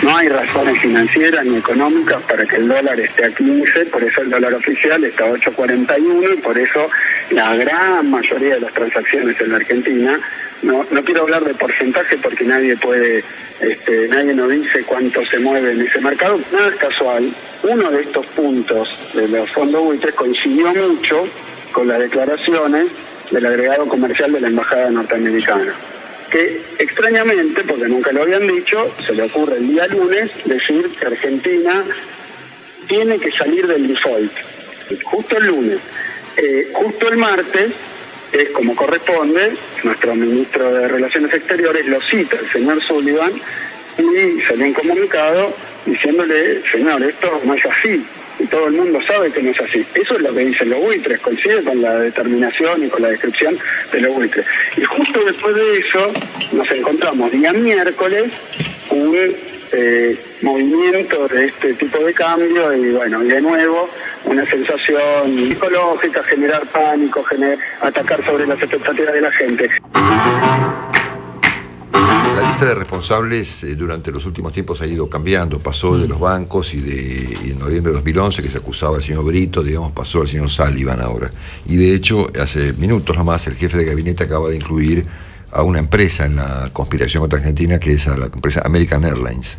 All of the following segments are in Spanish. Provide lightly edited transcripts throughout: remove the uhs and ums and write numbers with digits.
No hay razones financieras ni económicas para que el dólar esté a 15, por eso el dólar oficial está a 8.41 y por eso la gran mayoría de las transacciones en la Argentina, no quiero hablar de porcentaje porque nadie nos dice cuánto se mueve en ese mercado, nada es casual. Uno de estos puntos de los fondos buitres coincidió mucho con las declaraciones del agregado comercial de la Embajada norteamericana, que extrañamente, porque nunca lo habían dicho, se le ocurre el día lunes decir que Argentina tiene que salir del default. Justo el lunes. Justo el martes, es como corresponde, nuestro ministro de Relaciones Exteriores lo cita, el señor Sullivan, y salió un comunicado diciéndole, señor, esto no es así. Y todo el mundo sabe que no es así. Eso es lo que dicen los buitres, coincide con la determinación y con la descripción de los buitres. Y justo después de eso nos encontramos día miércoles un movimiento de este tipo de cambio y bueno, y de nuevo una sensación psicológica, generar pánico, atacar sobre las expectativas de la gente. La lista de responsables durante los últimos tiempos ha ido cambiando, pasó de los bancos y en noviembre de 2011 que se acusaba al señor Brito, digamos, pasó al señor Sullivan ahora. Y de hecho, hace minutos nomás, el jefe de gabinete acaba de incluir a una empresa en la conspiración contra Argentina, que es a la empresa American Airlines.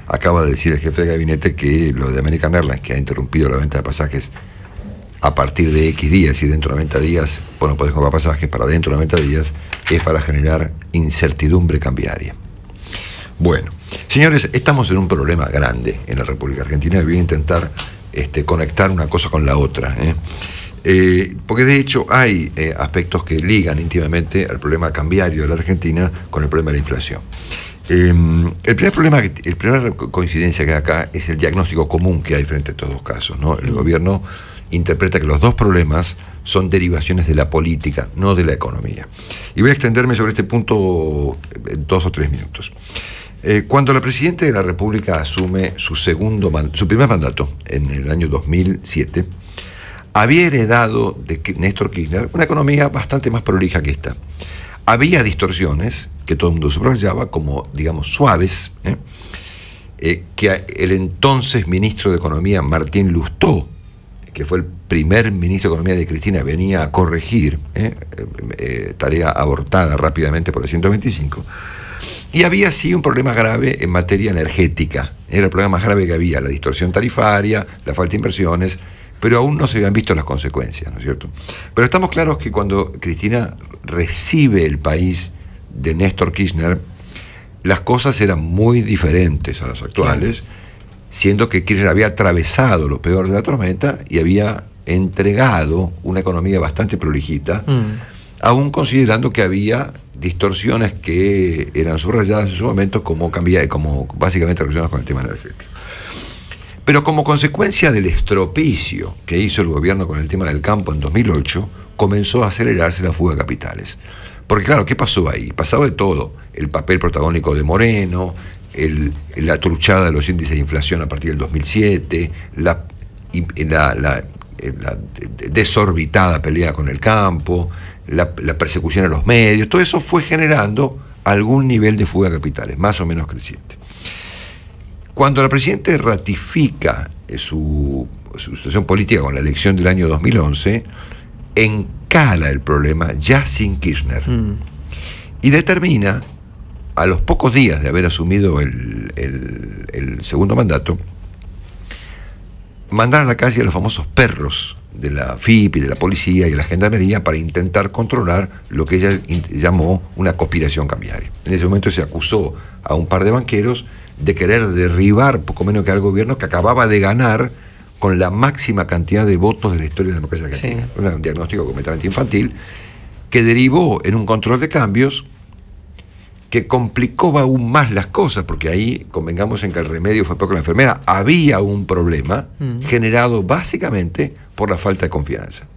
Acaba de decir el jefe de gabinete que lo de American Airlines, que ha interrumpido la venta de pasajes a partir de X días y dentro de 90 días, bueno, podés comprar pasajes para dentro de 90 días, es para generar incertidumbre cambiaria. Bueno, señores, estamos en un problema grande en la República Argentina y voy a intentar conectar una cosa con la otra. Porque de hecho hay aspectos que ligan íntimamente al problema cambiario de la Argentina con el problema de la inflación. La primera coincidencia que hay acá es el diagnóstico común que hay frente a estos dos casos, ¿no? El gobierno interpreta que los dos problemas son derivaciones de la política, no de la economía. Y voy a extenderme sobre este punto 2 o 3 minutos. Cuando la Presidenta de la República asume su primer mandato en el año 2007, había heredado de Néstor Kirchner una economía bastante más prolija que esta. Había distorsiones que todo el mundo subrayaba como, digamos, suaves, que el entonces ministro de Economía, Martín Lustó, que fue el primer ministro de Economía de Cristina, venía a corregir, tarea abortada rápidamente por el 125, y había sí un problema grave en materia energética. Era el problema más grave que había, la distorsión tarifaria, la falta de inversiones, pero aún no se habían visto las consecuencias, ¿no es cierto? Pero estamos claros que cuando Cristina recibe el país de Néstor Kirchner, las cosas eran muy diferentes a las actuales, siendo que Kirchner había atravesado lo peor de la tormenta y había entregado una economía bastante prolijita, aún considerando que había distorsiones que eran subrayadas en su momento como básicamente relacionadas con el tema energético. Pero como consecuencia del estropicio que hizo el gobierno con el tema del campo en 2008, comenzó a acelerarse la fuga de capitales. Porque claro, ¿qué pasó ahí? Pasaba de todo. El papel protagónico de Moreno, la truchada de los índices de inflación a partir del 2007, la desorbitada pelea con el campo, la persecución a los medios, todo eso fue generando algún nivel de fuga de capitales, más o menos creciente. Cuando la Presidenta ratifica su situación política con la elección del año 2011, encala el problema ya sin Kirchner y determina, a los pocos días de haber asumido el segundo mandato, mandar a la calle a los famosos perros de la FIP y de la policía y de la gendarmería para intentar controlar lo que ella llamó una conspiración cambiaria. En ese momento se acusó a un par de banqueros de querer derribar poco menos que al gobierno que acababa de ganar con la máxima cantidad de votos de la historia de la democracia argentina. Sí. Un diagnóstico completamente infantil que derivó en un control de cambios que complicó aún más las cosas, porque ahí convengamos en que el remedio fue peor que la enfermedad. Había un problema generado básicamente por la falta de confianza.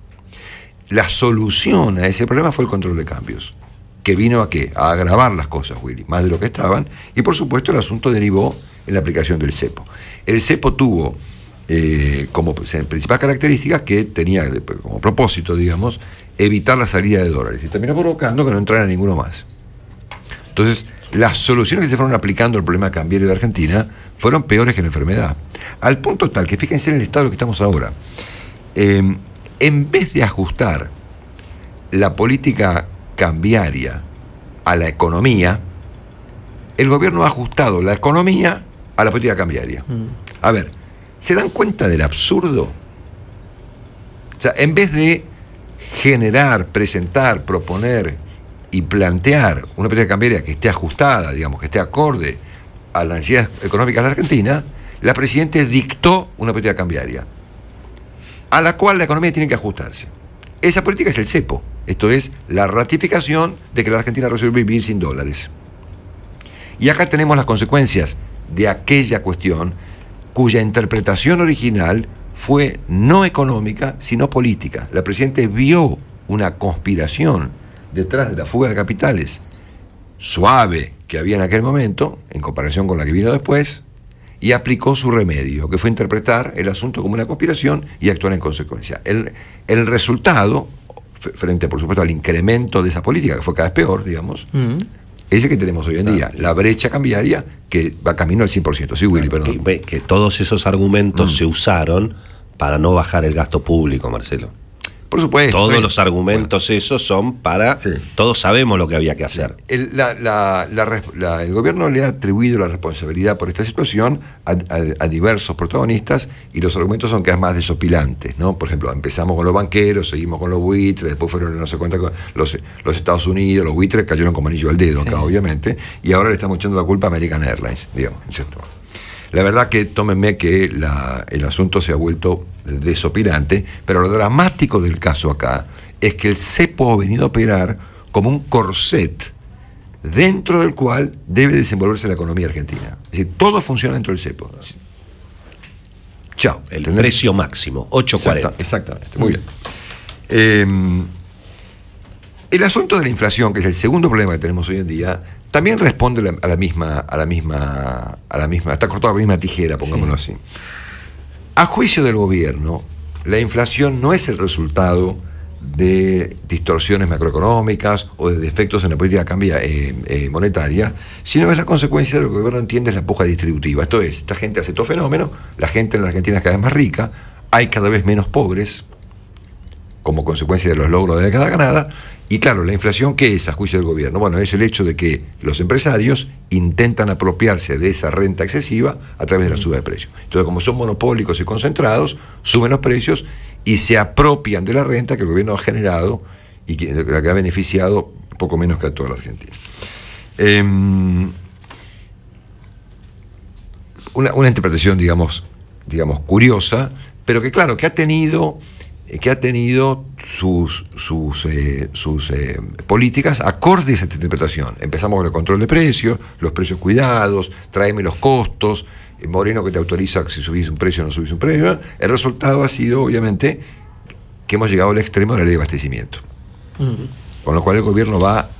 La solución a ese problema fue el control de cambios, que vino a ¿qué? A agravar las cosas, Willy, más de lo que estaban, y por supuesto el asunto derivó en la aplicación del cepo. El cepo tuvo como principal característica que tenía como propósito, digamos, evitar la salida de dólares, y terminó provocando que no entrara ninguno más. Entonces, las soluciones que se fueron aplicando al problema cambiario de Argentina fueron peores que la enfermedad, al punto tal que fíjense en el estado en el que estamos ahora. En vez de ajustar la política cambiaria a la economía, el gobierno ha ajustado la economía a la política cambiaria. A ver, ¿se dan cuenta del absurdo? O sea, en vez de generar, presentar, proponer y plantear una política cambiaria que esté ajustada, digamos, que esté acorde a las necesidades económicas de la Argentina, la Presidenta dictó una política cambiaria a la cual la economía tiene que ajustarse. Esa política es el cepo, esto es la ratificación de que la Argentina resuelve vivir sin dólares. Y acá tenemos las consecuencias de aquella cuestión cuya interpretación original fue no económica, sino política. La Presidenta vio una conspiración detrás de la fuga de capitales suave que había en aquel momento, en comparación con la que vino después, y aplicó su remedio, que fue interpretar el asunto como una conspiración y actuar en consecuencia. El resultado, frente, por supuesto, al incremento de esa política, que fue cada vez peor, digamos, es el que tenemos hoy en día, la brecha cambiaria que va camino al 100%. Sí, Willy, perdón. Que todos esos argumentos se usaron para no bajar el gasto público, Marcelo. Por supuesto. Todos los argumentos esos son para... Sí. Todos sabemos lo que había que hacer. El gobierno le ha atribuido la responsabilidad por esta situación a diversos protagonistas, y los argumentos son cada vez más desopilantes, ¿no? Por ejemplo, empezamos con los banqueros, seguimos con los buitres, después fueron no sé cuántas cosas, los Estados Unidos, los buitres cayeron como anillo al dedo, sí, acá, obviamente, y ahora le estamos echando la culpa a American Airlines, digamos, ¿cierto? La verdad que tómenme que el asunto se ha vuelto desopilante, pero lo dramático del caso acá es que el cepo ha venido a operar como un corset dentro del cual debe desenvolverse la economía argentina. Es decir, todo funciona dentro del cepo. Chao. El precio máximo, 8.40. Exactamente, muy bien. El asunto de la inflación, que es el segundo problema que tenemos hoy en día, también responde a la misma, está cortado a la misma tijera, pongámoslo así. A juicio del gobierno, la inflación no es el resultado de distorsiones macroeconómicas o de defectos en la política monetaria, sino es la consecuencia de lo que el gobierno entiende es la puja distributiva. Esto es, esta gente hace todo fenómeno, la gente en la Argentina es cada vez más rica, hay cada vez menos pobres, como consecuencia de los logros de la década ganada. Y claro, la inflación, ¿qué es a juicio del gobierno? Bueno, es el hecho de que los empresarios intentan apropiarse de esa renta excesiva a través de la suba de precios. Entonces, como son monopólicos y concentrados, suben los precios y se apropian de la renta que el gobierno ha generado y que ha beneficiado poco menos que a toda la Argentina. Una interpretación, digamos, curiosa, pero que claro, que ha tenido sus políticas acordes a esta interpretación. Empezamos con el control de precios, los precios cuidados, tráeme los costos, Moreno que te autoriza si subís un precio o no subís un precio. El resultado ha sido, obviamente, que hemos llegado al extremo de la ley de abastecimiento. Con lo cual el gobierno va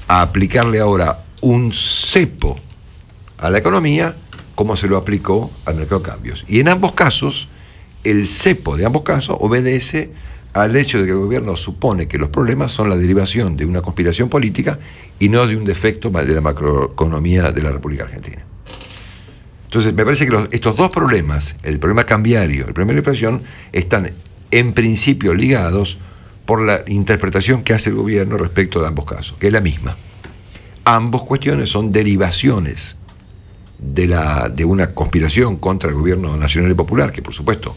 a aplicarle ahora un cepo a la economía como se lo aplicó al mercado de cambios. Y en ambos casos, el cepo de ambos casos obedece al hecho de que el gobierno supone que los problemas son la derivación de una conspiración política y no de un defecto de la macroeconomía de la República Argentina. Entonces, me parece que estos dos problemas, el problema cambiario, el problema de la inflación, están en principio ligados por la interpretación que hace el gobierno respecto de ambos casos, que es la misma. Ambos cuestiones son derivaciones de una conspiración contra el gobierno nacional y popular, que por supuesto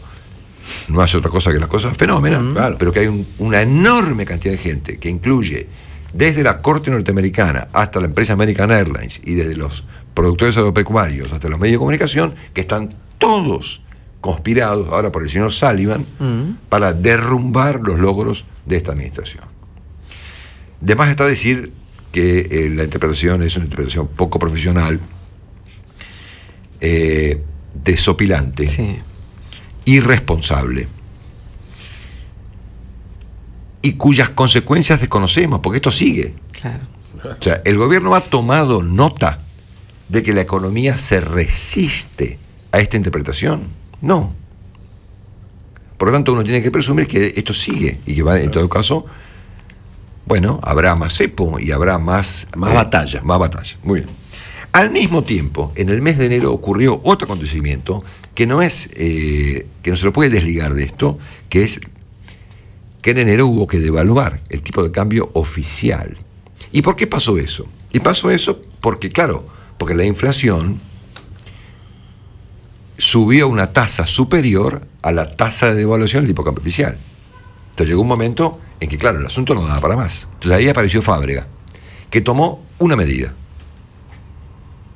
no hace otra cosa que las cosas fenómenas, claro, pero que hay una enorme cantidad de gente que incluye desde la Corte norteamericana hasta la empresa American Airlines y desde los productores agropecuarios hasta los medios de comunicación, que están todos conspirados ahora por el señor Sullivan para derrumbar los logros de esta administración. De más está decir que la interpretación es una interpretación poco profesional, desopilante, sí, irresponsable, y cuyas consecuencias desconocemos, porque esto sigue. Claro. O sea, el gobierno ha tomado nota de que la economía se resiste a esta interpretación. No, Por lo tanto, uno tiene que presumir que esto sigue y que va, en todo caso, bueno, habrá más cepo y habrá más batalla. Más batalla. Muy bien. Al mismo tiempo, en el mes de enero ocurrió otro acontecimiento que no se lo puede desligar de esto, que es que en enero hubo que devaluar el tipo de cambio oficial. ¿Y por qué pasó eso? Y pasó eso porque, claro, porque la inflación subió a una tasa superior a la tasa de devaluación del tipo de cambio oficial. Entonces llegó un momento en que, claro, el asunto no daba para más. Entonces ahí apareció Fábrega, que tomó una medida.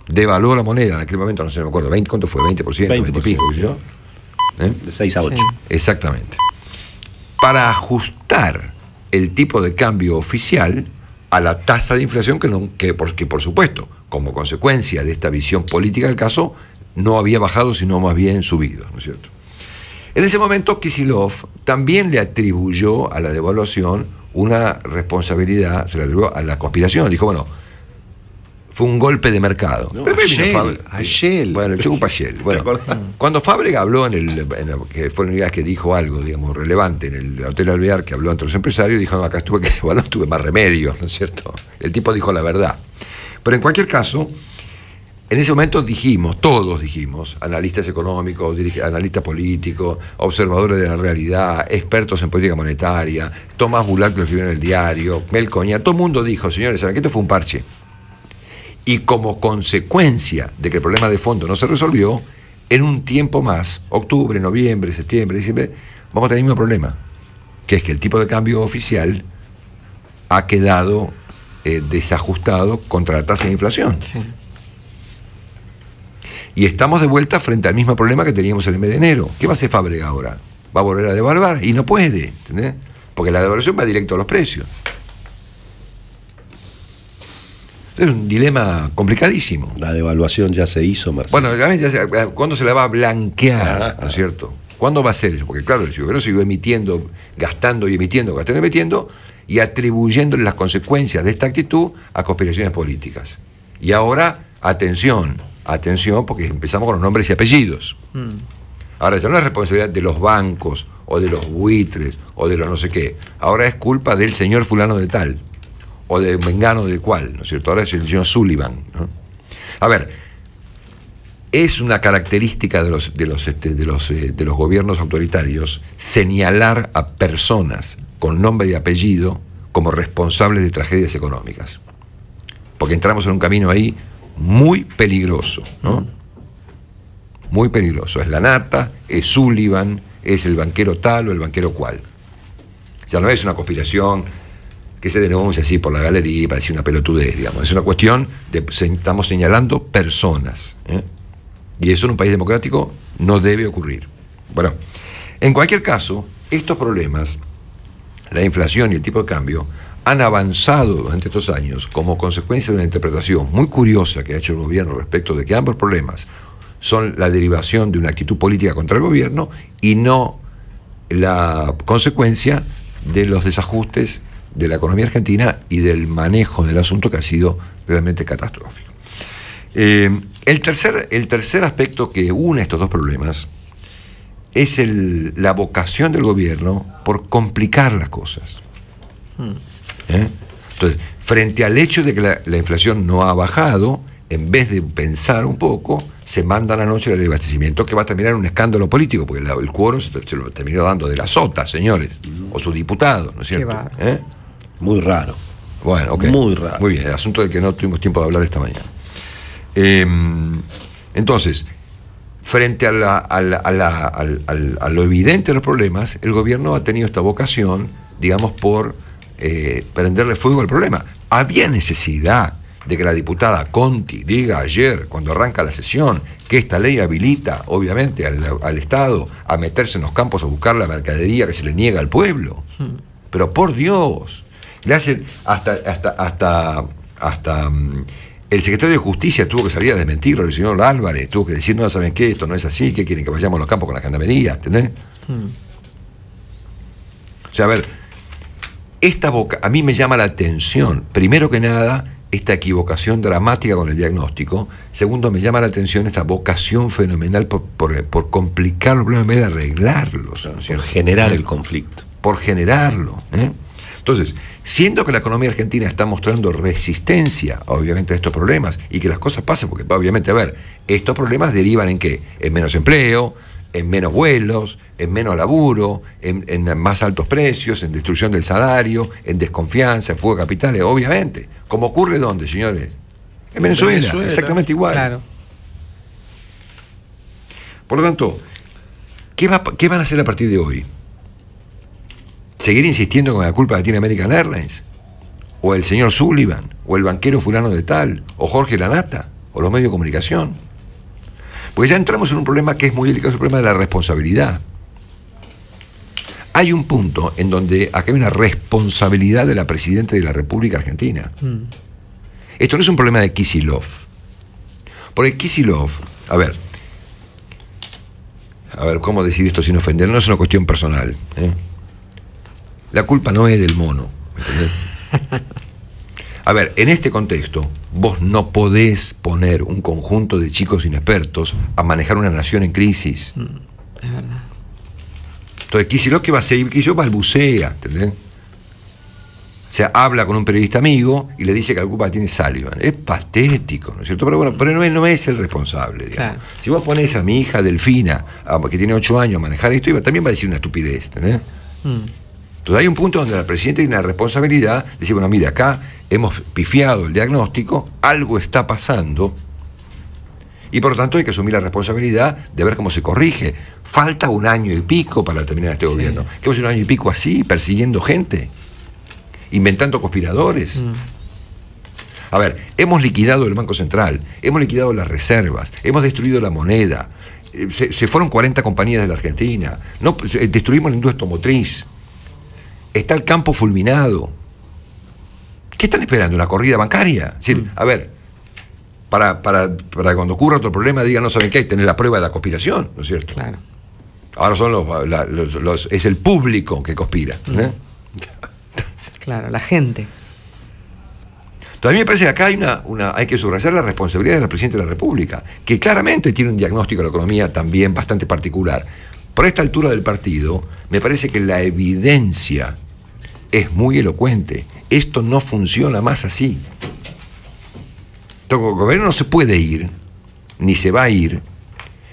Devaluó la moneda en aquel momento, no sé, no me acuerdo, ¿cuánto fue? 20%, 20 y pico, ¿yo? De 6 a 8. Sí. Exactamente. Para ajustar el tipo de cambio oficial a la tasa de inflación que por supuesto, como consecuencia de esta visión política del caso, no había bajado, sino más bien subido, ¿no es cierto? En ese momento, Kicillof también le atribuyó a la devaluación una responsabilidad, se le atribuyó a la conspiración. Dijo, bueno, fue un golpe de mercado. No, Pero ayer. Bueno, el Shell. Bueno, cuando Fábrega habló que fue la unidad que dijo algo, digamos, relevante en el Hotel Alvear, que habló entre los empresarios, dijo, no, acá tuve más remedio, ¿no es cierto? El tipo dijo la verdad. Pero en cualquier caso, en ese momento todos dijimos, analistas económicos, analistas políticos, observadores de la realidad, expertos en política monetaria, Tomás Bulat, que lo escribió en el diario, Mel Coña, todo el mundo dijo, señores, ¿saben qué? Esto fue un parche. Y como consecuencia de que el problema de fondo no se resolvió, en un tiempo más, octubre, noviembre, septiembre, diciembre, vamos a tener el mismo problema, que es que el tipo de cambio oficial ha quedado desajustado contra la tasa de inflación. Sí. Y estamos de vuelta frente al mismo problema que teníamos en el mes de enero. ¿Qué va a hacer Fábrega ahora? Va a volver a devaluar y no puede, ¿entendés? Porque la devaluación va directo a los precios. Es un dilema complicadísimo. La devaluación ya se hizo, Marcelo. Bueno, ¿cuándo se la va a blanquear? ¿No es cierto? ¿Cuándo va a ser eso? Porque claro, el gobierno siguió emitiendo, gastando y emitiendo, y atribuyéndole las consecuencias de esta actitud a conspiraciones políticas. Y ahora, atención, porque empezamos con los nombres y apellidos. Ahora ya no es responsabilidad de los bancos, o de los buitres, o de los no sé qué. Ahora es culpa del señor fulano de tal, o de mengano de cual, ¿no es cierto? Ahora es el señor Sullivan, ¿no? A ver, es una característica de los gobiernos autoritarios señalar a personas con nombre y apellido como responsables de tragedias económicas. Porque entramos en un camino ahí muy peligroso, ¿no? Muy peligroso. Es la nata, es Sullivan, es el banquero tal o el banquero cual. Ya no es una conspiración que se denuncia así por la galería y parece una pelotudez, digamos. Es una cuestión de estamos señalando personas, ¿eh? Y eso en un país democrático no debe ocurrir. Bueno, en cualquier caso, estos problemas, la inflación y el tipo de cambio, han avanzado durante estos años como consecuencia de una interpretación muy curiosa que ha hecho el gobierno respecto de que ambos problemas son la derivación de una actitud política contra el gobierno y no la consecuencia de los desajustes de la economía argentina y del manejo del asunto que ha sido realmente catastrófico. El tercer aspecto que une estos dos problemas es la vocación del gobierno por complicar las cosas. Entonces, frente al hecho de que la inflación no ha bajado, en vez de pensar un poco, se manda a la noche el abastecimiento que va a terminar en un escándalo político, porque el quórum se lo terminó dando de la Sota, señores, o su diputado, ¿no es cierto? Muy raro. Bueno, ok. Muy raro. Muy bien, el asunto del que no tuvimos tiempo de hablar esta mañana. Entonces, frente a lo evidente de los problemas, el gobierno ha tenido esta vocación, digamos, por prenderle fuego al problema. Había necesidad de que la diputada Conti diga ayer, cuando arranca la sesión, que esta ley habilita, obviamente, al Estado a meterse en los campos a buscar la mercadería que se le niega al pueblo. Pero por Dios, le hacen hasta el secretario de Justicia tuvo que salir a desmentirlo, el señor Álvarez, tuvo que decir, no saben qué, esto no es así, que quieren que vayamos a los campos con la gendarmería, ¿entendés? O sea, a ver, a mí me llama la atención, primero que nada, esta equivocación dramática con el diagnóstico. Segundo, me llama la atención esta vocación fenomenal por complicar los problemas en vez de arreglarlos, ¿no? Por generar el conflicto. Por generarlo. Entonces, siendo que la economía argentina está mostrando resistencia, obviamente, a estos problemas, y que las cosas pasan, porque obviamente, a ver, estos problemas derivan en ¿qué? En menos empleo, en menos vuelos, en menos laburo, en más altos precios, en destrucción del salario, en desconfianza, en fuga de capitales, obviamente. ¿Cómo ocurre dónde, señores? En Venezuela, exactamente igual. Claro. Por lo tanto, ¿qué van a hacer a partir de hoy? ¿Seguir insistiendo con la culpa que tiene American Airlines? ¿O el señor Sullivan? ¿O el banquero fulano de tal? ¿O Jorge Lanata? ¿O los medios de comunicación? Porque ya entramos en un problema que es muy delicado, el problema de la responsabilidad. Hay un punto en donde acá hay una responsabilidad de la Presidenta de la República Argentina. Esto no es un problema de Kicillof. Porque Kicillof, a ver, ¿cómo decir esto sin ofender? No es una cuestión personal. La culpa no es del mono. ¿Entendés? A ver, en este contexto, vos no podés poner un conjunto de chicos inexpertos a manejar una nación en crisis. Es verdad. Entonces, Kicillof, ¿qué va a hacer? Kicillof balbucea, ¿entendés? O sea, habla con un periodista amigo y le dice que la culpa la tiene Sullivan. Es patético, ¿no es cierto? Pero bueno, pero no es el responsable, digamos. Claro. Si vos ponés a mi hija Delfina, que tiene 8 años, a manejar esto, también va a decir una estupidez, ¿entendés? Entonces hay un punto donde la Presidenta tiene la responsabilidad de decir, bueno, mire, acá hemos pifiado el diagnóstico, algo está pasando, y por lo tanto hay que asumir la responsabilidad de ver cómo se corrige. Falta 1 año y pico para terminar este gobierno. ¿Qué va a ser 1 año y pico así, persiguiendo gente? Inventando conspiradores. A ver, hemos liquidado el Banco Central, hemos liquidado las reservas, hemos destruido la moneda, se fueron 40 compañías de la Argentina, destruimos la industria automotriz, está el campo fulminado. ¿Qué están esperando? ¿Una corrida bancaria? Es decir, a ver, para cuando ocurra otro problema digan, no saben qué, hay que tener la prueba de la conspiración, ¿no es cierto? Claro. Ahora son es el público que conspira. Claro, la gente. Entonces a mí me parece que acá hay que subrayar la responsabilidad de la Presidenta de la República, que claramente tiene un diagnóstico de la economía también bastante particular. Por esta altura del partido, me parece que la evidencia es muy elocuente. Esto no funciona más así. Entonces, el gobierno no se puede ir, ni se va a ir.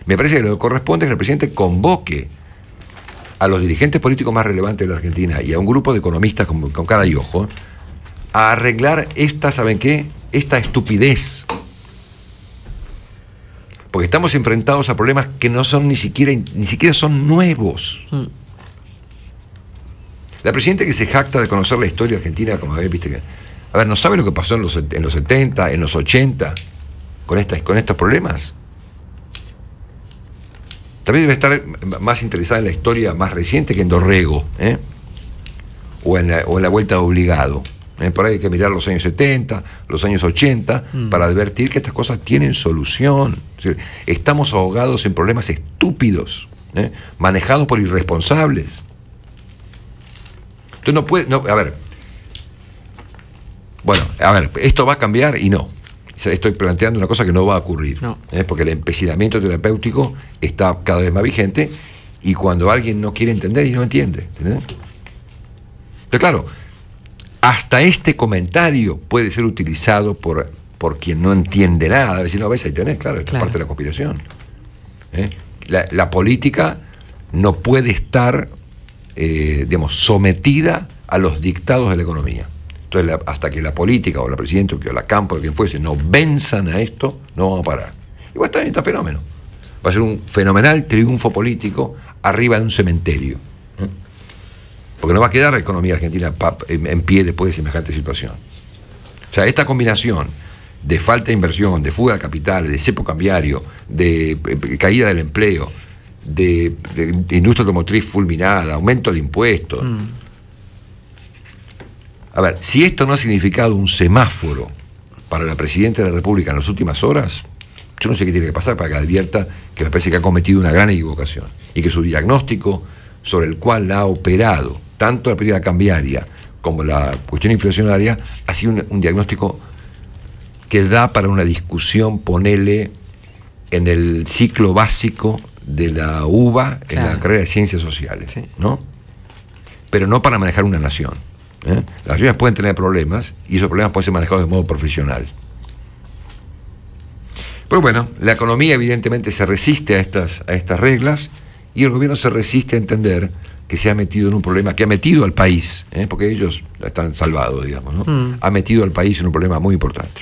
Me parece que lo que corresponde es que el presidente convoque a los dirigentes políticos más relevantes de la Argentina y a un grupo de economistas con cara y ojo a arreglar ¿saben qué? Esta estupidez. Porque estamos enfrentados a problemas que no son ni siquiera son nuevos. La presidenta que se jacta de conocer la historia argentina, como viste que, a ver, ¿no sabe lo que pasó en los 70, en los 80 con estos problemas? También debe estar más interesada en la historia más reciente que en Dorrego, o en la vuelta obligado. Por ahí hay que mirar los años 70, los años 80, para advertir que estas cosas tienen solución. Es decir, estamos ahogados en problemas estúpidos, manejados por irresponsables. Entonces a ver, esto va a cambiar y no. Estoy planteando una cosa que no va a ocurrir, no. Porque el empecinamiento terapéutico está cada vez más vigente y cuando alguien no quiere entender y no entiende. ¿Entendés? Entonces, claro, hasta este comentario puede ser utilizado por quien no entiende nada. Decir, no, ves, ahí tenés, claro, esta es parte de la conspiración. La política no puede estar, sometida a los dictados de la economía. Entonces, hasta que la política o la presidenta o la Campo o quien fuese no venzan a esto, no vamos a parar. Igual está bien, está fenómeno. Va a ser un fenomenal triunfo político arriba de un cementerio. Porque no va a quedar la economía argentina en pie después de semejante situación. O sea, esta combinación de falta de inversión, de fuga de capitales, de cepo cambiario, de caída del empleo, de industria automotriz fulminada, aumento de impuestos. A ver, si esto no ha significado un semáforo para la Presidenta de la República en las últimas horas, yo no sé qué tiene que pasar para que advierta que me parece que ha cometido una gran equivocación y que su diagnóstico sobre el cual la ha operado tanto la política cambiaria como la cuestión inflacionaria ha sido un diagnóstico que da para una discusión, ponele, en el ciclo básico de la UBA, en la carrera de Ciencias Sociales, ¿no? Pero no para manejar una nación. Las naciones pueden tener problemas y esos problemas pueden ser manejados de modo profesional. Pero bueno, la economía evidentemente se resiste a estas reglas y el gobierno se resiste a entender que se ha metido en un problema, que ha metido al país, porque ellos están salvados, digamos, ¿no? Ha metido al país en un problema muy importante.